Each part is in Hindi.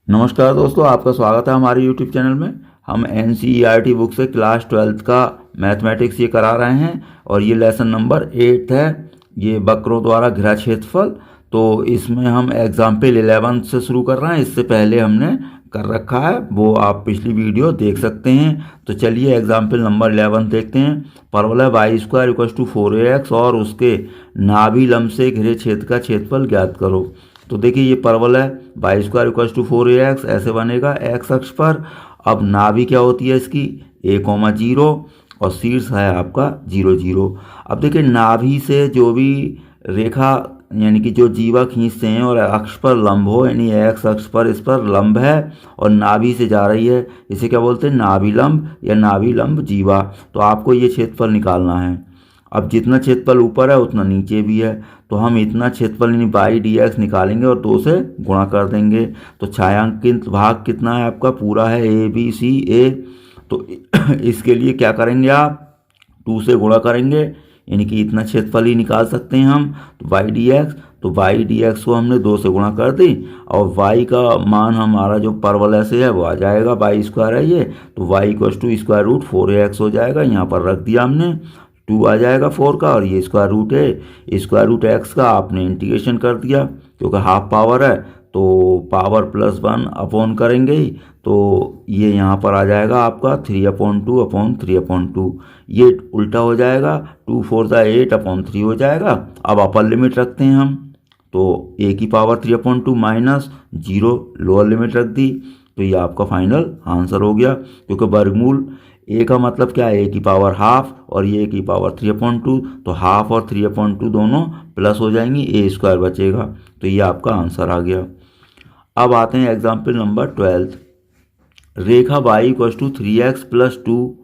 नमस्कार दोस्तों, आपका स्वागत है हमारे YouTube चैनल में। हम NCERT बुक से क्लास 12th का मैथमेटिक्स ये करा रहे हैं और ये लेसन नंबर 8 है। ये वक्रों द्वारा घिरा क्षेत्रफल। तो इसमें हम एग्जाम्पल 11 से शुरू कर रहे हैं। इससे पहले हमने कर रखा है, वो आप पिछली वीडियो देख सकते हैं। तो चलिए एग्जाम्पल नंबर 11 देखते हैं। परवल है y² = 4ax और उसके नाभि लंब से घिरे क्षेत्र का क्षेत्रफल ज्ञात करो। तो देखिए ये परवल है y² = 4ax, ऐसे बनेगा x अक्ष पर। अब नाभि क्या होती है इसकी a,0 और शीर्ष है आपका 0 0। अब देखिए नाभि से जो भी रेखा यानी कि जो जीवा खींचते हैं और अक्ष पर लंब हो, यानी x अक्ष पर इस पर लंब है और नाभि से जा रही है, इसे क्या बोलते हैं, नाभि लंब या नाभि लंब जीवा। तो आपको ये क्षेत्रफल निकालना है। अब जितना क्षेत्रफल ऊपर है उतना नीचे भी है, तो हम इतना क्षेत्रफल यानी y/dx निकालेंगे और 2 से गुणा कर देंगे। तो छायांकित भाग कितना है आपका, पूरा है ABCA। तो इसके लिए क्या करेंगे आप, 2 से गुणा करेंगे, यानी कि इतना क्षेत्रफल ही निकाल सकते हैं हम। तो y/dx, तो y/dx को हमने 2 से गुणा कर दी और y का मान हमारा जो परवलय से है वो आ जाएगा, y² है ये, तो y = √4ax हो जाएगा। यहाँ पर रख दिया हमने, 2 आ जाएगा 4 का और ये स्क्वायर रूट है, स्क्वायर रूट x का आपने इंटीग्रेशन कर दिया क्योंकि हाफ पावर है, तो पावर +1 अपॉन करेंगे ही। तो ये यहाँ पर आ जाएगा आपका 3/2/3/2। ये उल्टा हो जाएगा, 2 4 8/3 हो जाएगा। अब अपर लिमिट रखते हैं हम, तो a⁻³ माइनस 0 लोअर लिमिट रख दी। तो ये आपका फाइनल आंसर हो गया, क्योंकि वर्गमूल a का मतलब क्या है, a⁻½ और ये a⁻3/2, तो हाफ और 3/2 दोनों प्लस हो जाएंगी, a² बचेगा। तो ये आपका आंसर आ गया। अब आते हैं एग्जाम्पल नंबर 12। रेखा y = 3x + 2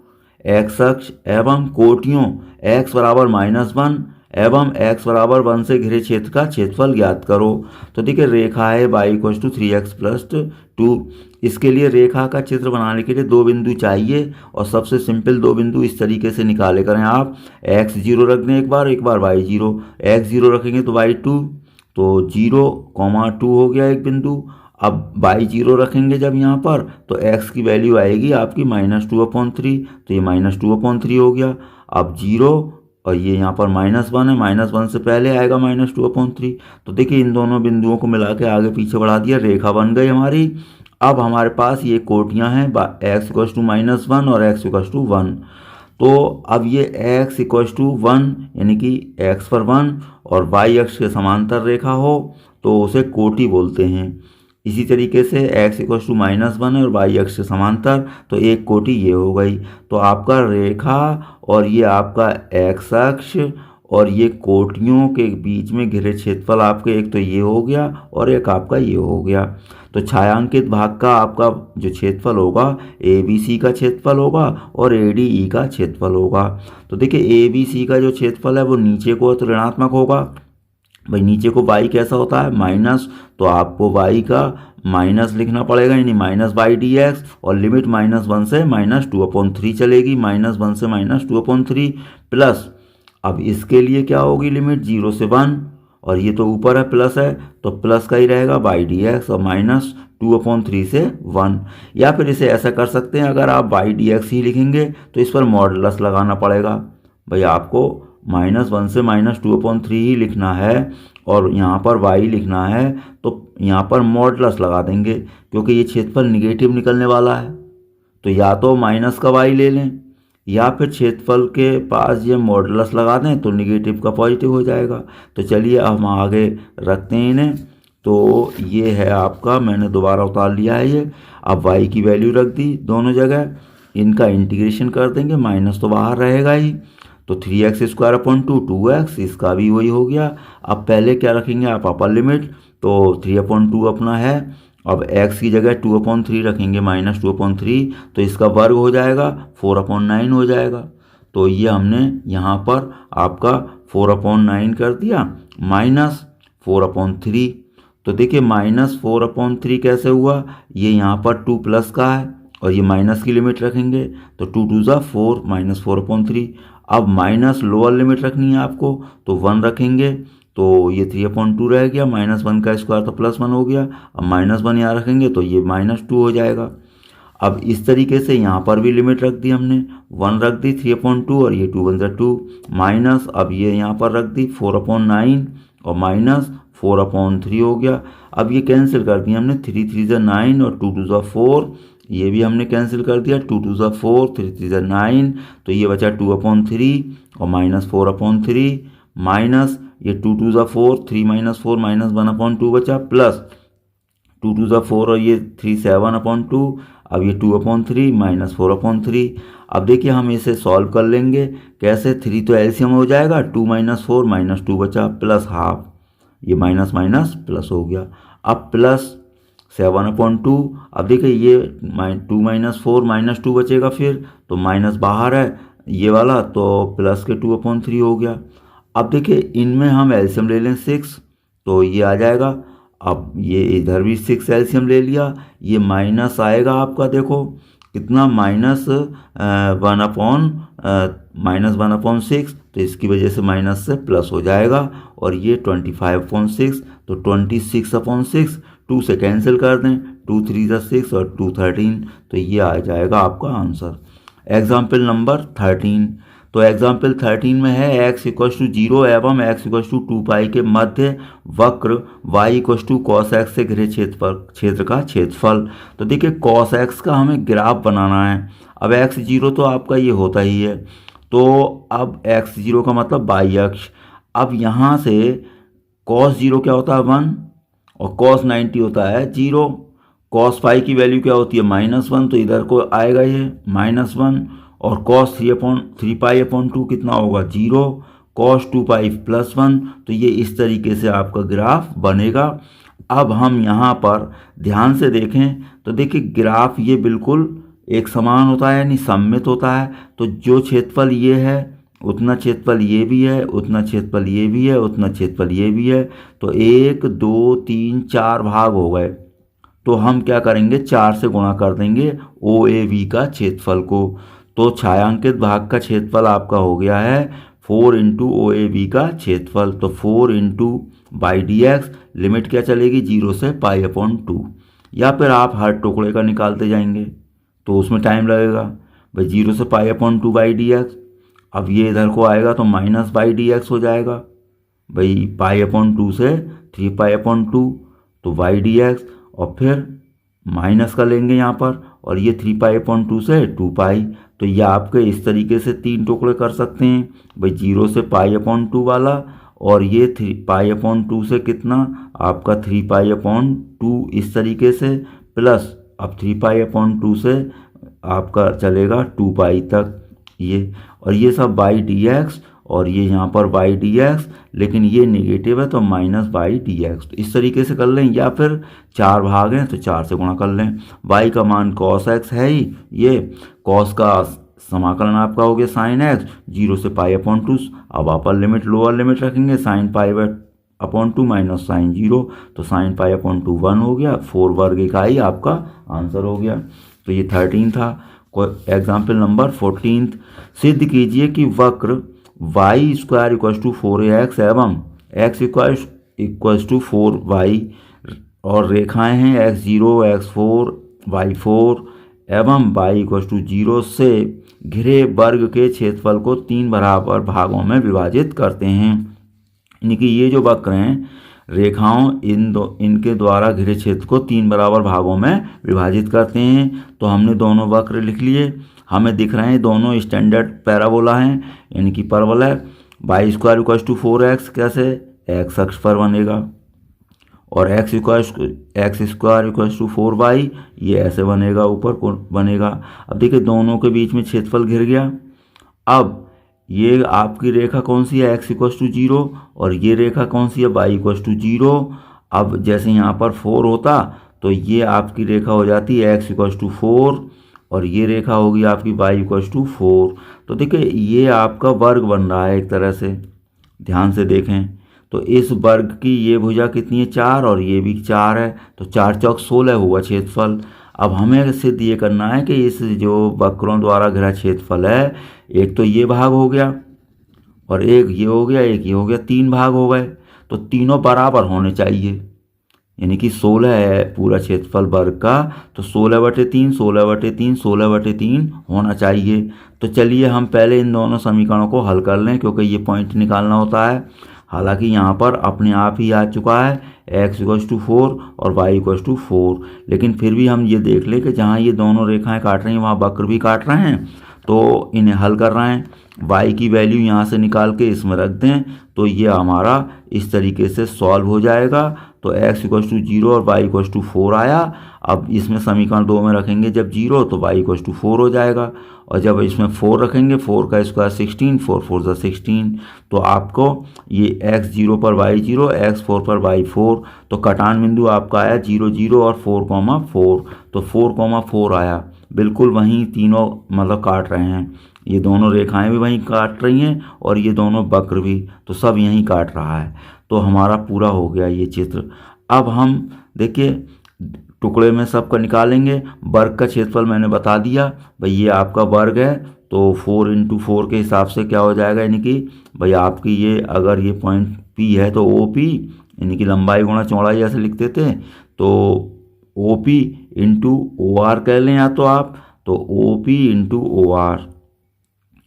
x अक्ष एवं कोटियों x = -1 एवं x = 1 से घिरे क्षेत्र का क्षेत्रफल ज्ञात करो। तो देखिए रेखा है y = 3x + 2। इसके लिए रेखा का चित्र बनाने के लिए 2 बिंदु चाहिए और सबसे सिंपल 2 बिंदु इस तरीके से निकाले करें आप। x0 रख दें एक बार y0। x0 रखेंगे तो y2, तो 0,2 हो गया एक बिंदु। अब y0 रखेंगे जब यहाँ पर, तो x की वैल्यू आएगी आपकी -2/3, तो ये -2/3 हो गया। अब 0 और ये यहाँ पर -1 है, -1 से पहले आएगा -2/3। तो देखिए इन दोनों बिंदुओं को मिला के आगे पीछे बढ़ा दिया, रेखा बन गई हमारी। अब हमारे पास ये कोटियाँ हैं, x = -1 और x = 1। तो अब ये x = 1 यानी कि x पर 1 और y अक्ष के समांतर रेखा हो तो उसे कोटि बोलते हैं। इसी तरीके से x = -1 है और y अक्ष के समांतर, तो एक कोटि ये हो गई। तो आपका रेखा और ये आपका x अक्ष और ये कोटियों के बीच में घिरे क्षेत्रफल आपके एक तो ये हो गया और एक आपका ये हो गया। तो छायांकित भाग का आपका जो क्षेत्रफल होगा ABC का क्षेत्रफल होगा और ADE का क्षेत्रफल होगा। तो देखिए ABC का जो क्षेत्रफल है वो नीचे को तो ऋणात्मक होगा, भाई नीचे को y कैसा होता है माइनस, तो आपको y का माइनस लिखना पड़ेगा, यानी -y/dx और लिमिट -1 से -2/3 चलेगी, -1 से -2/3 प्लस। अब इसके लिए क्या होगी लिमिट 0 से 1 और ये तो ऊपर है प्लस है, तो प्लस का ही रहेगा y/dx और -2/3 से 1। या फिर इसे ऐसा कर सकते हैं, अगर आप y/dx ही लिखेंगे तो इस पर मॉडुलस लगाना पड़ेगा। भाई आपको -1 से -2/3 ही लिखना है और यहाँ पर y लिखना है, तो यहाँ पर मॉडुलस लगा देंगे क्योंकि ये क्षेत्रफल निगेटिव निकलने वाला है। तो या तो माइनस का y ले लें या फिर क्षेत्रफल के पास ये मॉडुलस लगा दें तो निगेटिव का पॉजिटिव हो जाएगा। तो चलिए हम आगे रखते हैं इन्हें। तो ये है आपका, मैंने दोबारा उतार लिया है ये। अब y की वैल्यू रख दी दोनों जगह, इनका इंटीग्रेशन कर देंगे, माइनस तो बाहर रहेगा ही। तो 3x² 2x, इसका भी वही हो गया। अब पहले क्या रखेंगे आप, अपर लिमिट, तो 3/2 अपना है। अब x की जगह 2/3 रखेंगे, -2/3, तो इसका वर्ग हो जाएगा 4/9 हो जाएगा। तो ये हमने यहाँ पर आपका 4/9 कर दिया, -4/3। तो देखिए -4/3 कैसे हुआ, ये यहाँ पर 2 प्लस का है और ये माइनस की लिमिट रखेंगे, तो 2 2 ज़ा 4, -4/3। अब माइनस लोअर लिमिट रखनी है आपको, तो 1 रखेंगे, तो ये 3/2 रह गया, -1 का स्क्वायर तो +1 हो गया। अब -1 यहाँ रखेंगे तो ये -2 हो जाएगा। अब इस तरीके से यहाँ पर भी लिमिट रख दी हमने, 1 रख दी 3/2 और ये 2 1 2 माइनस, अब ये यहाँ पर रख दी 4/9 और -4/3 हो गया। अब ये कैंसिल कर दिया हमने, 3 3 9 और 2 2 4, ये भी हमने कैंसिल कर दिया, 2 2 4 3 3 9, तो ये बचा 2/3 और -4/3 माइनस ये 2 2 4 3 -4 -1/2 बचा, प्लस 2 2 4 और ये 3 7/2, अब ये 2/3 -4/3। अब देखिए हम इसे सॉल्व कर लेंगे कैसे, 3 तो एलसीएम हो जाएगा, 2 -4 -2 बचा, प्लस हाफ, ये माइनस माइनस प्लस हो गया। अब प्लस 7/2, अब देखिए ये 2 -4 -2 बचेगा, फिर तो माइनस बाहर है ये वाला, तो प्लस के 2/3 हो गया। अब देखिए इनमें हम एलसीएम ले लें 6, तो ये आ जाएगा। अब ये इधर भी 6 एलसीएम ले लिया, ये माइनस आएगा आपका, देखो कितना, -1/6, तो इसकी वजह से माइनस से प्लस हो जाएगा, और ये 25/6, तो 26/6, 2 से कैंसिल कर दें, 2 3 6 और 2 13, तो ये आ जाएगा आपका आंसर। एग्जाम्पल नंबर 13, तो एग्जाम्पल 13 में है x = 0 एवं x = 2π के मध्य वक्र y = cos x से घिरे क्षेत्र का क्षेत्रफल। तो देखिए cos x का हमें ग्राफ बनाना है। अब x 0 तो आपका ये होता ही है, तो अब x 0 का मतलब y अक्ष। अब यहाँ से cos 0 क्या होता है 1 और cos 90 होता है 0। cos π की वैल्यू क्या होती है -1, तो इधर को आएगा ये -1, और cos 3π/2 कितना होगा 0, cos 2π +1, तो ये इस तरीके से आपका ग्राफ बनेगा। अब हम यहाँ पर ध्यान से देखें तो देखिए ग्राफ ये बिल्कुल एक समान होता है, यानी सममित होता है। तो जो क्षेत्रफल ये है उतना क्षेत्रफल ये भी है, उतना क्षेत्रफल ये भी है, उतना क्षेत्रफल ये भी है, तो 1 2 3 4 भाग हो गए। तो हम क्या करेंगे, 4 से गुणा कर देंगे OAB का क्षेत्रफल को, तो छायांकित भाग का क्षेत्रफल आपका हो गया है 4 × OAB का क्षेत्रफल। तो 4 × dx, लिमिट क्या चलेगी 0 से π/2, या फिर आप हर टुकड़े का निकालते जाएंगे तो उसमें टाइम लगेगा भाई, 0 से π/2 dx। अब ये इधर को आएगा तो -dx हो जाएगा भाई, π/2 से 3π/2, तो dx, और फिर माइनस का लेंगे यहाँ पर, और ये 3π/2 से 2π, तो ये आपके इस तरीके से 3 टुकड़े कर सकते हैं भाई, 0 से π/2 वाला, और ये 3π/2 से कितना आपका 3π/2 इस तरीके से, प्लस अब 3π/2 से आपका चलेगा 2π तक ये, और ये सब dx, और ये यहाँ पर dx, लेकिन ये नेगेटिव है तो -dx। तो इस तरीके से कर लें, या फिर 4 भाग हैं तो 4 से गुणा कर लें। y का मान cos x है ही, ये cos का समाकलन आपका हो गया sin x, 0 से π/2। अब अपर लिमिट लोअर लिमिट रखेंगे, sin π/2 माइनस sin 0, तो sin π/2 1 हो गया, 4 वर्ग इकाई आपका आंसर हो गया। तो ये 13 था। एग्जाम्पल नंबर 14, सिद्ध कीजिए कि वक्र y² = 4ax एवं x = 4y और रेखाएं हैं x0 x4 y4 एवं y = 0 से घिरे वर्ग के क्षेत्रफल को 3 बराबर भागों में विभाजित करते हैं। यानी कि ये जो वक्र हैं रेखाओं इनके द्वारा घिरे क्षेत्र को 3 बराबर भागों में विभाजित करते हैं। तो हमने दोनों वक्र लिख लिए, हमें दिख रहे हैं दोनों स्टैंडर्ड पैराबोला हैं, यानी कि परवल है। y² = 4x कैसे x अक्ष पर बनेगा, और x = 4y ये ऐसे बनेगा, ऊपर को बनेगा। अब देखिए दोनों के बीच में क्षेत्रफल घिर गया। अब ये आपकी रेखा कौन सी है x = 0, और ये रेखा कौन सी है y = 0। अब जैसे यहाँ पर 4 होता तो ये आपकी रेखा हो जाती है x = 4, और ये रेखा होगी आपकी y = 4। तो देखिए ये आपका वर्ग बन रहा है एक तरह से, ध्यान से देखें तो इस वर्ग की ये भुजा कितनी है 4, और ये भी 4 है, तो 4 चौक 16 हुआ क्षेत्रफल। अब हमें सिद्ध ये करना है कि इस जो वक्रों द्वारा घिरा क्षेत्रफल है, एक तो ये भाग हो गया और एक ये हो गया, एक ये हो गया, 3 भाग हो गए। तो तीनों बराबर होने चाहिए, यानी कि 16 है पूरा क्षेत्रफल वर्ग का, तो 16/3 16/3 16/3 होना चाहिए। तो चलिए हम पहले इन दोनों समीकरणों को हल कर लें, क्योंकि ये पॉइंट निकालना होता है। हालांकि यहाँ पर अपने आप ही आ चुका है x=4 और y=4, लेकिन फिर भी हम ये देख लें कि जहाँ ये दोनों रेखाएं काट रही हैं वहाँ वक्र भी काट रहे हैं, तो इन्हें हल कर रहे हैं। y की वैल्यू यहाँ से निकाल के इसमें रख दें तो ये हमारा इस तरीके से सॉल्व हो जाएगा। तो x=0 और y=4 आया। अब इसमें समीकरण 2 में रखेंगे जब 0 तो y=4 हो जाएगा, और जब इसमें 4 रखेंगे 4 का स्क्वायर 16, 4 4 ज़ा 16, तो आपको ये x0 पर y0 x4 पर y4, तो कटान बिंदु आपका आया 0 0 और 4,4, तो 4,4 आया। बिल्कुल वहीं तीनों मतलब काट रहे हैं, ये दोनों रेखाएं भी वहीं काट रही हैं और ये दोनों वक्र भी, तो सब यहीं काट रहा है। तो हमारा पूरा हो गया ये चित्र। अब हम देखिए टुकड़े में सबका निकालेंगे। वर्ग का क्षेत्रफल मैंने बता दिया भाई, ये आपका वर्ग है, तो 4 × 4 के हिसाब से क्या हो जाएगा, यानी कि भाई आपकी ये अगर ये पॉइंट P है तो OP यानी कि लंबाई गुणा चौड़ाई ऐसे लिख देते हैं, तो OP × OR कह लें या तो आप, तो OP × OR।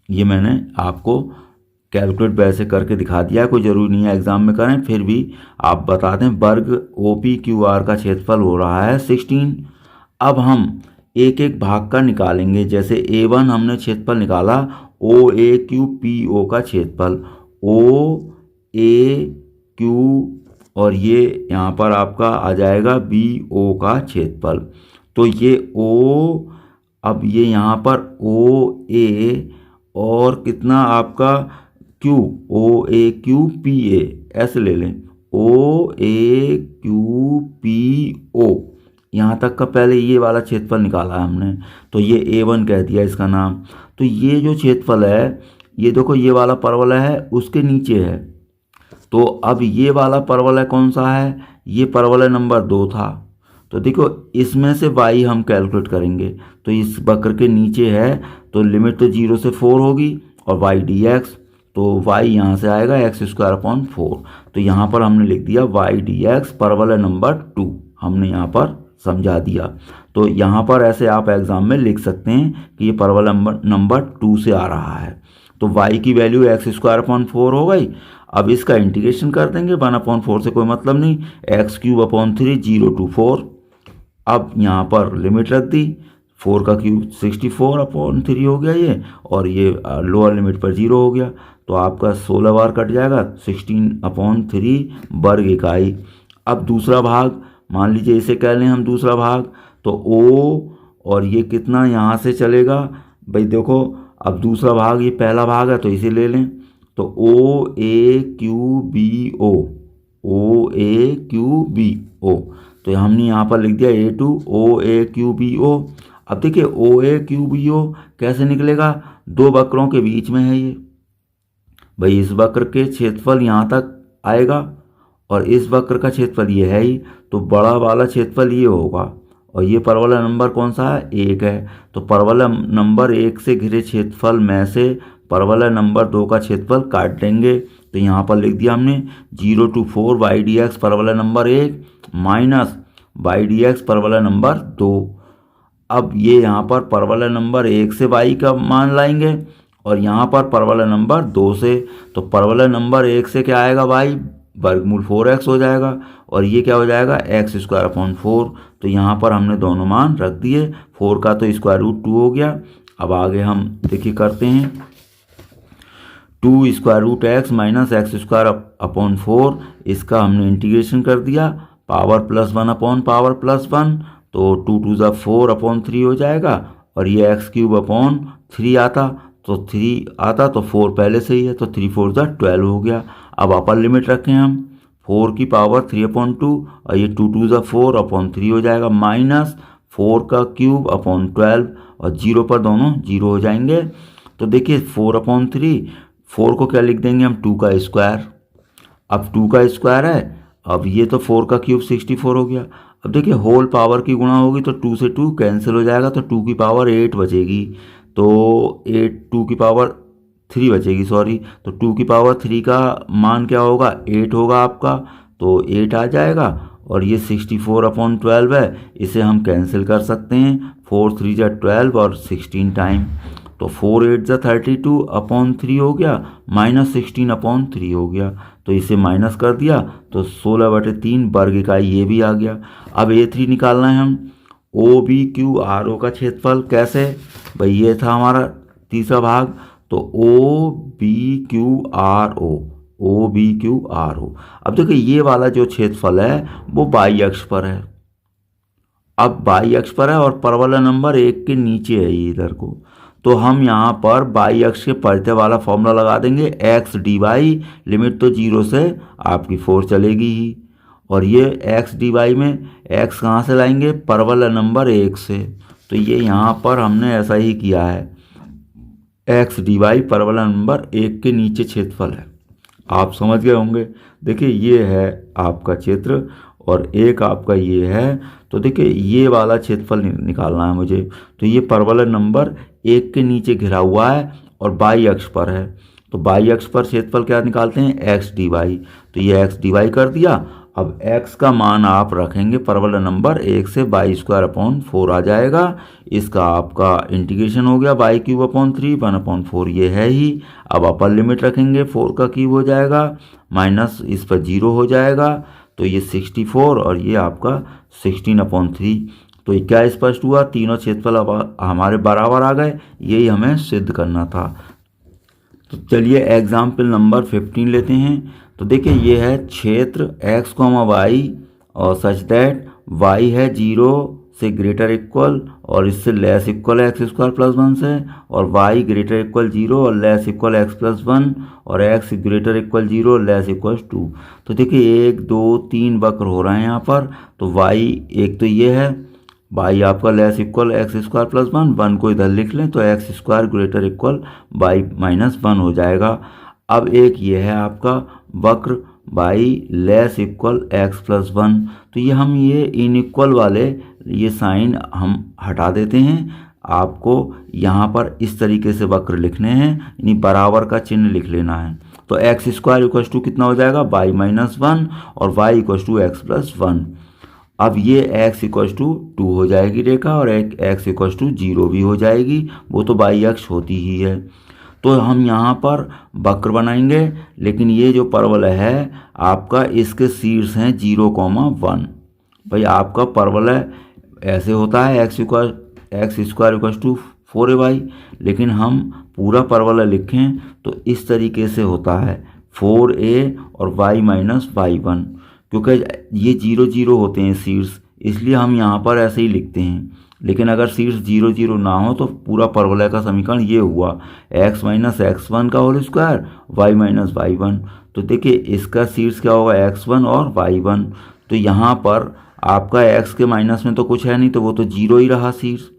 ये मैंने आपको कैलकुलेट वैसे करके दिखा दिया है, कोई ज़रूरी नहीं है एग्ज़ाम में करें, फिर भी आप बता दें। वर्ग OPQR का क्षेत्रफल हो रहा है 16। अब हम एक एक भाग का निकालेंगे। जैसे A1 हमने क्षेत्रफल निकाला, OAQPO का क्षेत्रफल, OAQ और ये यहाँ पर आपका आ जाएगा BO का क्षेत्रफल। तो ये O, अब ये यहाँ पर OA और कितना आपका Q, OAQPA ऐसे ले लें, OAQPO यहाँ तक का पहले ये वाला क्षेत्रफल निकाला है हमने, तो ये A1 कह दिया इसका नाम। तो ये जो क्षेत्रफल है, ये देखो ये वाला परवलय है उसके नीचे है, तो अब ये वाला परवलय कौन सा है, ये परवलय नंबर 2 था। तो देखो इसमें से y हम कैलकुलेट करेंगे, तो इस वक्र के नीचे है, तो लिमिट तो 0 से 4 होगी और y dx, तो y यहाँ से आएगा x²/4। तो यहाँ पर हमने लिख दिया y dx परवलय नंबर 2, हमने यहाँ पर समझा दिया। तो यहाँ पर ऐसे आप एग्ज़ाम में लिख सकते हैं कि ये परवलय नंबर 2 से आ रहा है। तो y की वैल्यू x²/4 हो गई। अब इसका इंटीग्रेशन कर देंगे, 1/4 से कोई मतलब नहीं, x³ 0 to 4। अब यहाँ पर लिमिट रख दी, 4 का क्यूब 64/3 हो गया ये, और ये लोअर लिमिट पर 0 हो गया, तो आपका 16 बार कट जाएगा, 16/3 वर्ग इकाई। अब दूसरा भाग मान लीजिए इसे कह लें हम दूसरा भाग, तो O और ये कितना यहाँ से चलेगा भाई, देखो अब दूसरा भाग ये पहला भाग है तो इसे ले लें, तो OAQBO OAQBO, तो हमने यहाँ पर लिख दिया A2 OAQBO। अब देखिए OAQBO कैसे निकलेगा, दो वक्रों के बीच में है ये भाई, इस वक्र के क्षेत्रफल यहाँ तक आएगा और इस वक्र का क्षेत्रफल ये है ही, तो बड़ा वाला क्षेत्रफल ये होगा, और ये परवलय नंबर कौन सा है, 1 है। तो परवलय नंबर 1 से घिरे क्षेत्रफल में से परवलय नंबर 2 का क्षेत्रफल काट देंगे, तो यहाँ पर लिख दिया हमने 0 to 4 y dx परवलय नंबर 1 माइनस y dx परवलय नंबर 2। अब ये यहाँ पर परवलय नंबर 1 से y का मान लाएंगे और यहाँ पर परवलय नंबर 2 से, तो परवलय नंबर 1 से क्या आएगा y, वर्गमूल 4x हो जाएगा, और ये क्या हो जाएगा x²/4। तो यहाँ पर हमने दोनों मान रख दिए, 4 का तो √2 हो गया। अब आगे हम देखिए करते हैं, 2 √x माइनस x²/4, इसका हमने इंटीग्रेशन कर दिया, पावर +1 पावर +1, तो 2 2 ज़ा 4/3 हो जाएगा, और ये x³ आता, तो 3 आता, तो 4 पहले से ही है, तो 3 4 ज़ा 12 हो गया। अब अपर लिमिट रखें हम, 4 की पावर 3/2 और ये 2 2 ज़ा 4/3 हो जाएगा, माइनस 4 का क्यूब 12, और 0 पर दोनों 0 हो जाएंगे। तो देखिए 4/3, 4 को क्या लिख देंगे हम, 2 का स्क्वायर। अब 2 का स्क्वायर है, अब ये तो 4 का क्यूब 64 हो गया। अब देखिए होल पावर की गुणा होगी तो 2 से 2 कैंसिल हो जाएगा, तो 2 की पावर 8 बचेगी, तो 2 की पावर 3 बचेगी, सॉरी। तो 2 की पावर 3 का मान क्या होगा, 8 होगा आपका, तो 8 आ जाएगा। और ये 64/12 है, इसे हम कैंसिल कर सकते हैं। 4 3 जा 12 और 16 टाइम, तो 4 8 जा 32/3 हो गया, -16/3 हो गया। तो इसे माइनस कर दिया तो 16/3 वर्ग इकाई ये भी आ गया। अब A3 निकालना है हम। OBQRO का क्षेत्रफल कैसे, भाई ये था हमारा तीसरा भाग, तो OBQRO। अब देखिए ये वाला जो क्षेत्रफल है वो बाई अक्ष पर है। अब बाई अक्ष पर है और परवलय नंबर 1 के नीचे है ये इधर को, तो हम यहाँ पर बाई अक्ष के परिधि वाला फॉर्मूला लगा देंगे, x dy, लिमिट तो 0 से आपकी 4 चलेगी ही, और ये x dy में x कहाँ से लाएंगे, परवलय नंबर 1 से। तो ये यहाँ पर हमने ऐसा ही किया है, x dy परवलय नंबर 1 के नीचे क्षेत्रफल है। आप समझ गए होंगे। देखिए ये है आपका क्षेत्र और एक आपका ये है, तो देखिए ये वाला क्षेत्रफल निकालना है मुझे। तो ये परवलय नंबर 1 के नीचे घिरा हुआ है और बाई अक्ष पर है, तो बाई अक्ष पर क्षेत्रफल क्या निकालते हैं, x dy। तो ये x dy कर दिया। अब x का मान आप रखेंगे परवलय नंबर 1 से, y² आ जाएगा। इसका आपका इंटीग्रेशन हो गया y³ 1/4, ये है ही। अब अपर लिमिट रखेंगे, 4 का क्यूब हो जाएगा, माइनस इस पर 0 हो जाएगा, तो ये 64 और ये आपका 16/3। तो क्या स्पष्ट हुआ, तीनों क्षेत्रफल अब हमारे बराबर आ गए, यही हमें सिद्ध करना था। तो चलिए एग्जाम्पल नंबर 15 लेते हैं। तो देखिए ये है क्षेत्र x, y और सच दैट y है 0 से ग्रेटर इक्वल और इससे लेस इक्वल x² + 1 से, और y ग्रेटर इक्वल 0 और लेस इक्वल x + 1, और x ग्रेटर इक्वल 0 और लेस इक्वल 2। तो देखिए 1 2 3 वक्र हो रहे हैं यहाँ पर। तो y एक तो ये है, y आपका लेस इक्वल x² + 1, 1 को इधर लिख लें तो x² ग्रेटर इक्वल y - 1 हो जाएगा। अब एक ये है आपका वक्र y लेस इक्वल x + 1, तो ये हम ये इनइक्वल वाले ये साइन हम हटा देते हैं। आपको यहाँ पर इस तरीके से वक्र लिखने हैं, यानी बराबर का चिन्ह लिख लेना है। तो x² = कितना हो जाएगा, y - 1 और y = x + 1। अब ये x = 2 हो जाएगी रेखा, और एक x = 0 भी हो जाएगी, वो तो बाई अक्ष होती ही है। तो हम यहाँ पर वक्र बनाएंगे, लेकिन ये जो परवलय है आपका, इसके शीर्ष हैं 0, 1। भाई आपका परवलय ऐसे होता है x² = 4ay, लेकिन हम पूरा परवलय लिखें तो इस तरीके से होता है 4a और y - y1, क्योंकि ये 0 0 होते हैं शीर्ष, इसलिए हम यहाँ पर ऐसे ही लिखते हैं। लेकिन अगर शीर्ष 0 0 ना हो तो पूरा परवलय का समीकरण ये हुआ, x - x1 का होल स्क्वायर, y - y1। तो देखिए इसका शीर्ष क्या होगा, x1 और y1। तो यहाँ पर आपका x के माइनस में तो कुछ है नहीं, तो वो तो 0 ही रहा शीर्ष।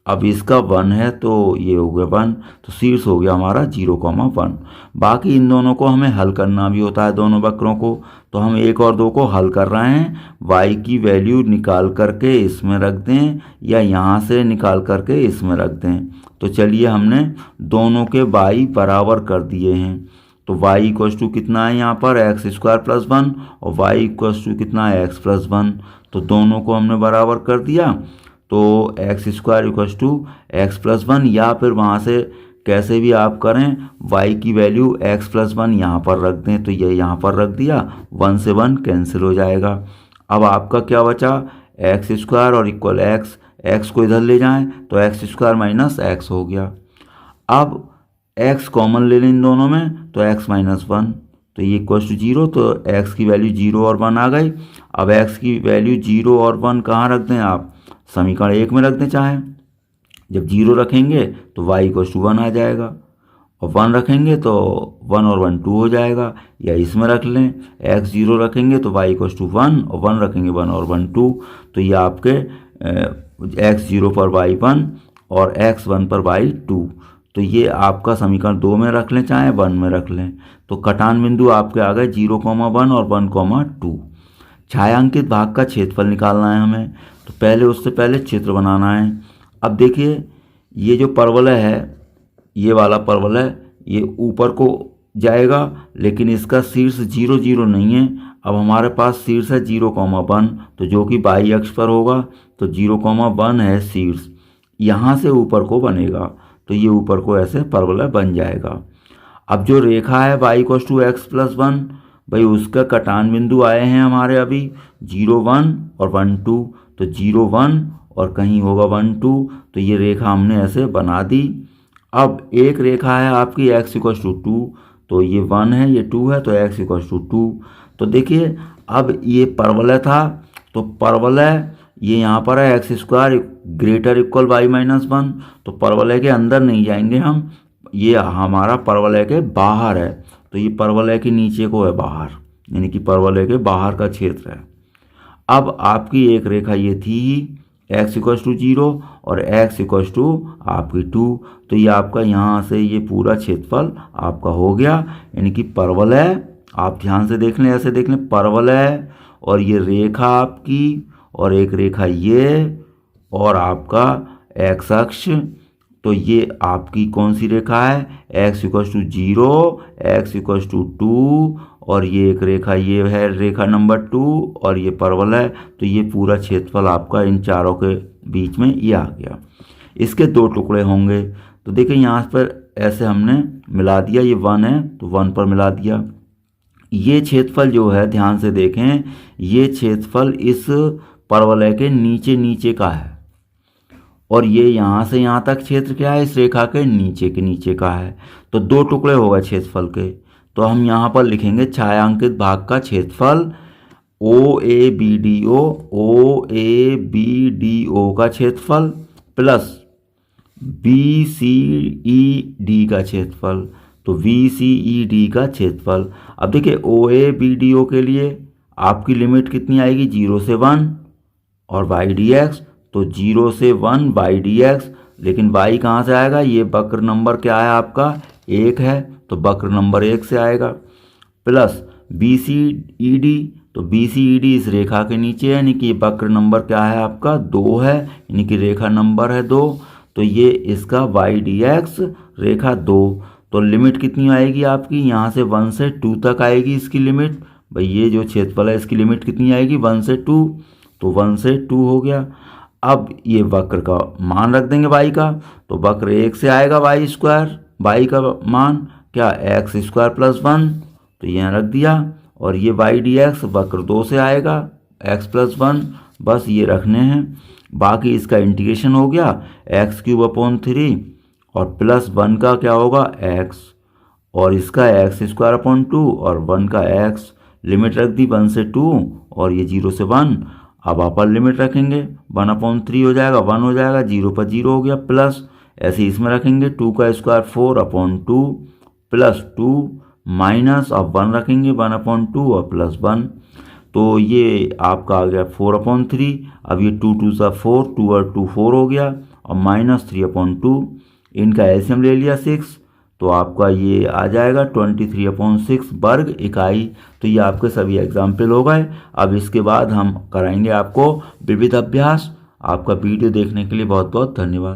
अब इसका 1 है तो ये हो गया 1, तो शीर्ष हो गया हमारा 0, 1। बाकी इन दोनों को हमें हल करना भी होता है, दोनों वक्रों को। तो हम 1 और 2 को हल कर रहे हैं। y की वैल्यू निकाल करके इसमें रख दें, या यहाँ से निकाल करके इसमें रख दें। तो चलिए हमने दोनों के y बराबर कर दिए हैं। तो y = कितना है यहाँ पर, x² + 1, और y = कितना है, x + 1। तो दोनों को हमने बराबर कर दिया। तो x² = x + 1, या फिर वहाँ से कैसे भी आप करें, y की वैल्यू x + 1 यहाँ पर रख दें, तो ये यहाँ पर रख दिया, 1 से 1 कैंसिल हो जाएगा। अब आपका क्या बचा, x² और इक्वल x को इधर ले जाएं तो x² - x हो गया। अब x कॉमन ले लें इन दोनों में, तो x - 1, तो ये = 0, तो x की वैल्यू 0 और 1 आ गई। अब x की वैल्यू 0 और 1 कहाँ रख दें आप, समीकरण 1 में रख दें चाहे। जब 0 रखेंगे तो y = 1 आ जाएगा, और 1 रखेंगे तो 1 और 1 2 हो जाएगा, या इसमें रख लें। x 0 रखेंगे तो y = 1, और 1 रखेंगे 1 और 1 2। तो ये आपके x 0 पर y 1 और x 1 पर y 2। तो ये आपका समीकरण 2 में रख लें चाहे 1 में रख लें। तो कटान बिंदु आपके आ गए 0, 1 और 1, 2। छायांकित भाग का क्षेत्रफल निकालना है हमें, तो पहले उससे पहले चित्र बनाना है। अब देखिए ये जो परवलय है, ये वाला परवलय, ये ऊपर को जाएगा, लेकिन इसका शीर्ष 0 0 नहीं है। अब हमारे पास शीर्ष है 0,1, तो जो कि बाई अक्ष पर होगा, तो 0,1 है शीर्ष, यहाँ से ऊपर को बनेगा, तो ये ऊपर को ऐसे परवलय बन जाएगा। अब जो रेखा है y=x+1, भाई उसका कटान बिंदु आए हैं हमारे अभी 0 1 और 1 2, तो 0 1 और कहीं होगा 1 2, तो ये रेखा हमने ऐसे बना दी। अब एक रेखा है आपकी x=2, तो ये 1 है, ये 2 है, तो x=2। तो देखिए अब ये परवलय था, तो परवलय ये यहाँ पर है x² > y-1, तो परवलय के अंदर नहीं जाएंगे हम, ये हमारा परवलय के बाहर है, तो ये परवलय के नीचे को है बाहर, यानी कि परवलय के बाहर का क्षेत्र है। अब आपकी एक रेखा ये थी x=0 और x=आपकी 2, तो ये आपका यहाँ से ये पूरा क्षेत्रफल आपका हो गया, यानी कि परवलय, आप ध्यान से देख लें, ऐसे देख लें, परवलय और ये रेखा आपकी और एक रेखा ये और आपका x अक्ष, तो ये आपकी कौन सी रेखा है, x=0 x=2 और ये एक रेखा ये है रेखा नंबर 2 और ये परवल है, तो ये पूरा क्षेत्रफल आपका इन चारों के बीच में ये आ गया। इसके दो टुकड़े होंगे, तो देखिए यहाँ पर ऐसे हमने मिला दिया, ये 1 है तो 1 पर मिला दिया। ये क्षेत्रफल जो है ध्यान से देखें, ये क्षेत्रफल इस परवलय के नीचे नीचे का है और ये यहाँ से यहाँ तक क्षेत्र क्या है, इस रेखा के नीचे का है, तो दो टुकड़े होगा क्षेत्रफल के। तो हम यहाँ पर लिखेंगे छायांकित भाग का क्षेत्रफल OABDO का क्षेत्रफल प्लस BCED का क्षेत्रफल, तो VCED का क्षेत्रफल। अब देखिए OABDO के लिए आपकी लिमिट कितनी आएगी, 0 से 1 और y dx, तो 0 से 1 y dx, लेकिन y कहाँ से आएगा, ये वक्र नंबर क्या है आपका 1 है, तो वक्र नंबर 1 से आएगा, प्लस BCED, तो BCED इस रेखा के नीचे है, यानी कि वक्र नंबर क्या है आपका 2 है, यानी कि रेखा नंबर है 2, तो ये इसका y dx रेखा 2, तो लिमिट कितनी आएगी आपकी, यहाँ से 1 से 2 तक आएगी इसकी लिमिट। भाई ये जो क्षेत्रफल है इसकी लिमिट कितनी आएगी, 1 से 2, तो 1 से 2 हो गया। अब ये वक्र का मान रख देंगे y का, तो वक्र 1 से आएगा y² y का मान क्या x² + 1, तो यहाँ रख दिया, और ये y dx वक्र 2 से आएगा x + 1, बस ये रखने हैं। बाकी इसका इंटीग्रेशन हो गया x³ और प्लस 1 का क्या होगा x, और इसका x² और 1 का x, लिमिट रख दी 1 से 2 और ये 0 से 1। अब अपर लिमिट रखेंगे 1/3 हो जाएगा, 1 हो जाएगा, 0 पर 0 हो गया, प्लस ऐसे इसमें रखेंगे 2 का स्क्वायर 4/2 प्लस 2 माइनस, अब 1 रखेंगे 1/2 और प्लस 1, तो ये आपका आ गया 4/3। अब ये 2 2 सा 4, 2 और 2 4 हो गया, और माइनस 3/2, इनका एलसीएम ले लिया 6, तो आपका ये आ जाएगा 23/6 वर्ग इकाई। तो ये आपके सभी एग्जाम्पल हो गए। अब इसके बाद हम कराएंगे आपको विविध अभ्यास। आपका वीडियो देखने के लिए बहुत बहुत धन्यवाद।